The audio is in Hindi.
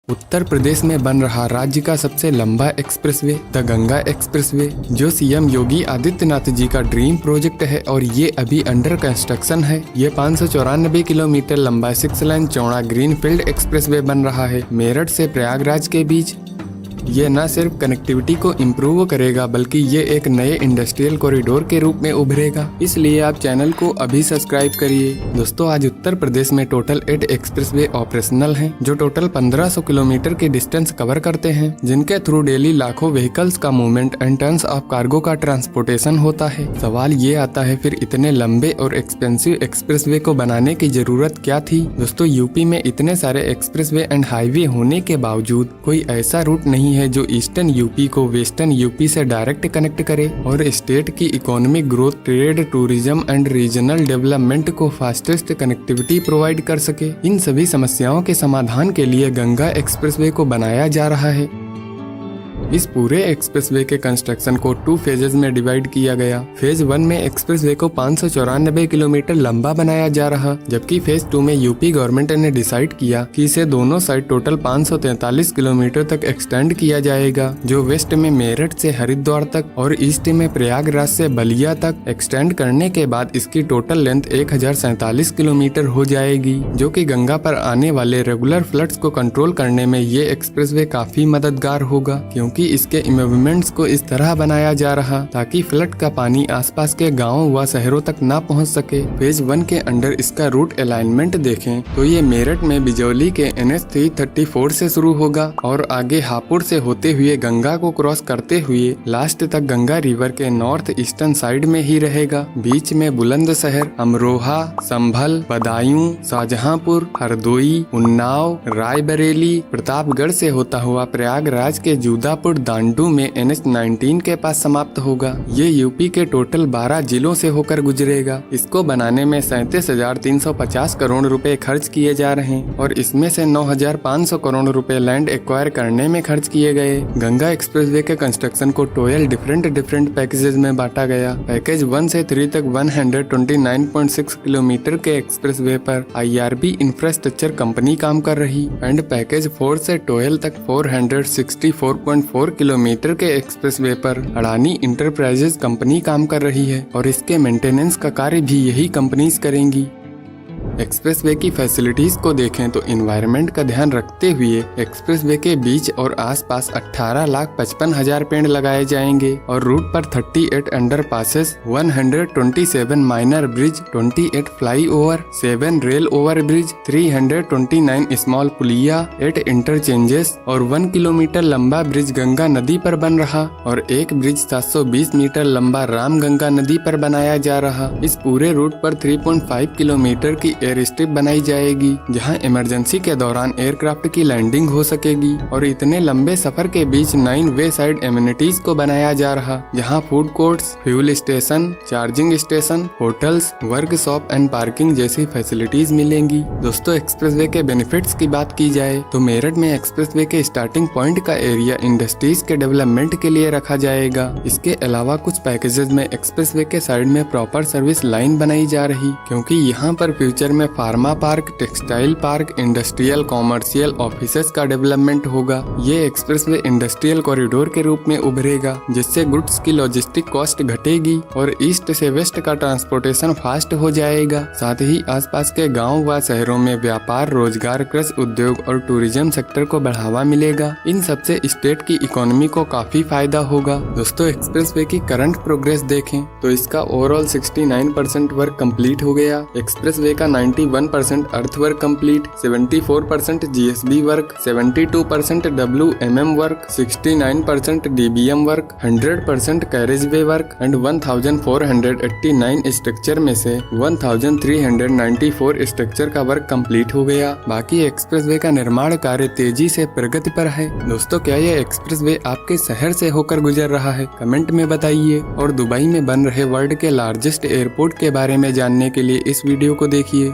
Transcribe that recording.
उत्तर प्रदेश में बन रहा राज्य का सबसे लंबा एक्सप्रेसवे द गंगा एक्सप्रेसवे, जो सीएम योगी आदित्यनाथ जी का ड्रीम प्रोजेक्ट है और ये अभी अंडर कंस्ट्रक्शन है। ये 594 किलोमीटर लंबा 6 लाइन चौड़ा ग्रीनफील्ड एक्सप्रेसवे बन रहा है मेरठ से प्रयागराज के बीच। ये न सिर्फ कनेक्टिविटी को इम्प्रूव करेगा बल्कि ये एक नए इंडस्ट्रियल कॉरिडोर के रूप में उभरेगा। इसलिए आप चैनल को अभी सब्सक्राइब करिए। दोस्तों, आज उत्तर प्रदेश में टोटल 8 एक्सप्रेसवे ऑपरेशनल हैं, जो टोटल 1500 किलोमीटर की डिस्टेंस कवर करते हैं, जिनके थ्रू डेली लाखों व्हीकल्स का movement and tons of cargo का ट्रांसपोर्टेशन होता है। सवाल ये आता है, फिर इतने लंबे और एक्सपेंसिव एक्सप्रेसवे को बनाने की जरूरत क्या थी? दोस्तों, यूपी में इतने सारे एक्सप्रेसवे एंड हाईवे होने के बावजूद कोई ऐसा रूट नहीं है जो ईस्टर्न यूपी को वेस्टर्न यूपी से डायरेक्ट कनेक्ट करे और स्टेट की economic growth, trade, tourism and regional development को फास्टेस्ट कनेक्टिविटी प्रोवाइड कर सके। इन सभी समस्याओं के समाधान के लिए गंगा एक्सप्रेसवे को बनाया जा रहा है। इस पूरे एक्सप्रेसवे के कंस्ट्रक्शन को 2 फेजेज में डिवाइड किया गया। फेज 1 में एक्सप्रेसवे को 594 किलोमीटर लंबा बनाया जा रहा, जबकि फेज 2 में यूपी गवर्नमेंट ने डिसाइड किया कि इसे दोनों साइड टोटल 543 किलोमीटर तक एक्सटेंड किया जाएगा, जो वेस्ट में मेरठ से हरिद्वार तक और ईस्ट में प्रयागराज से बलिया तक। एक्सटेंड करने के बाद इसकी टोटल लेंथ 1047 किलोमीटर हो जाएगी, जो कि गंगा पर आने वाले रेगुलर फ्लड्स को कंट्रोल करने में ये एक्सप्रेसवे काफी मददगार होगा, क्योंकि इसके मूवमेंट्स को इस तरह बनाया जा रहा ताकि फ्लड का पानी आसपास के गांवों व शहरों तक ना पहुंच सके। फेज 1 के अंडर इसका रूट अलाइनमेंट देखें तो ये मेरठ में बिजौली के NH 334 से शुरू होगा और आगे हापुड़ से होते हुए गंगा को क्रॉस करते हुए लास्ट तक गंगा रिवर के नॉर्थ ईस्टर्न साइड में ही रहेगा। बीच में बुलंदशहर, अमरोहा, संभल, बदायूं, शाहजहांपुर, हरदोई, उन्नाव, रायबरेली, प्रतापगढ़ से होता हुआ प्रयागराज के जूदापुर, दांडू में NH 19 के पास समाप्त होगा। ये यूपी के टोटल 12 जिलों से होकर गुजरेगा। इसको बनाने में 37,350 करोड़ रुपए खर्च किए जा रहे हैं और इसमें से 9,500 करोड़ रुपए लैंड एक्वायर करने में खर्च किए गए। गंगा एक्सप्रेसवे के कंस्ट्रक्शन को 12 डिफरेंट पैकेजेस में बांटा गया। पैकेज 1 से 3 तक 129.6 किलोमीटर के एक्सप्रेसवे पर IRB इंफ्रास्ट्रक्चर कंपनी काम कर रही एंड पैकेज 4 से 12 तक 464.4 किलोमीटर के एक्सप्रेसवे पर अडानी इंटरप्राइजेज कंपनी काम कर रही है और इसके मेंटेनेंस का कार्य भी यही कंपनीज करेंगी। एक्सप्रेसवे की फैसिलिटीज को देखें तो एनवायरनमेंट का ध्यान रखते हुए एक्सप्रेसवे के बीच और आसपास 18,55,000 पेड़ लगाए जाएंगे और रूट पर 38 under passes, 127 minor bridge, 28 flyover, 7 rail over bridge, 329 small पुलिया, 8 इंटरचेंजेस और 1 किलोमीटर लंबा ब्रिज गंगा नदी पर बन रहा और एक ब्रिज 720 मीटर लंबा राम गंगा नदी पर बनाया जा रहा। इस पूरे रूट पर 3.5 किलोमीटर की एयर स्ट्रिप बनाई जाएगी, जहां इमरजेंसी के दौरान एयरक्राफ्ट की लैंडिंग हो सकेगी और इतने लंबे सफर के बीच 9 वे साइड एमिनिटीज को बनाया जा रहा, जहां food courts, fuel station, charging station, hotels, workshop and parking जैसी फैसिलिटीज मिलेंगी। दोस्तों, एक्सप्रेसवे के बेनिफिट्स की बात की जाए तो मेरठ में एक्सप्रेसवे के स्टार्टिंग पॉइंट का एरिया इंडस्ट्रीज के डेवलपमेंट के लिए रखा जाएगा। इसके अलावा कुछ पैकेजेस में एक्सप्रेसवे के साइड में प्रॉपर सर्विस लाइन बनाई जा रही, क्योंकि यहाँ पर फ्यूचर में pharma park, textile park, industrial, commercial offices का डेवलपमेंट होगा। ये एक्सप्रेसवे इंडस्ट्रियल कॉरिडोर के रूप में उभरेगा, जिससे गुड्स की लॉजिस्टिक कॉस्ट घटेगी और ईस्ट से वेस्ट का ट्रांसपोर्टेशन फास्ट हो जाएगा। साथ ही आसपास के गांव व शहरों में व्यापार, रोजगार, कृषि उद्योग और टूरिज्म सेक्टर को बढ़ावा मिलेगा। इन सबसे स्टेट की इकोनॉमी को काफी फायदा होगा। दोस्तों, एक्सप्रेसवे की करंट प्रोग्रेस देखें तो इसका ओवरऑल 69% वर्क कंप्लीट हो गया। एक्सप्रेसवे का 91% अर्थ work complete, 74% GSB work, 72% WMM work, 69% DBM work, 100% carriageway work and 1489 structure में से 1394 स्ट्रक्चर का वर्क कंप्लीट हो गया। बाकी एक्सप्रेसवे का निर्माण कार्य तेजी से प्रगति पर है। दोस्तों, क्या यह एक्सप्रेसवे आपके शहर से होकर गुजर रहा है? कमेंट में बताइए और दुबई में बन रहे वर्ल्ड के लार्जेस्ट एयरपोर्ट के बारे में जानने के लिए इस वीडियो को देखिए।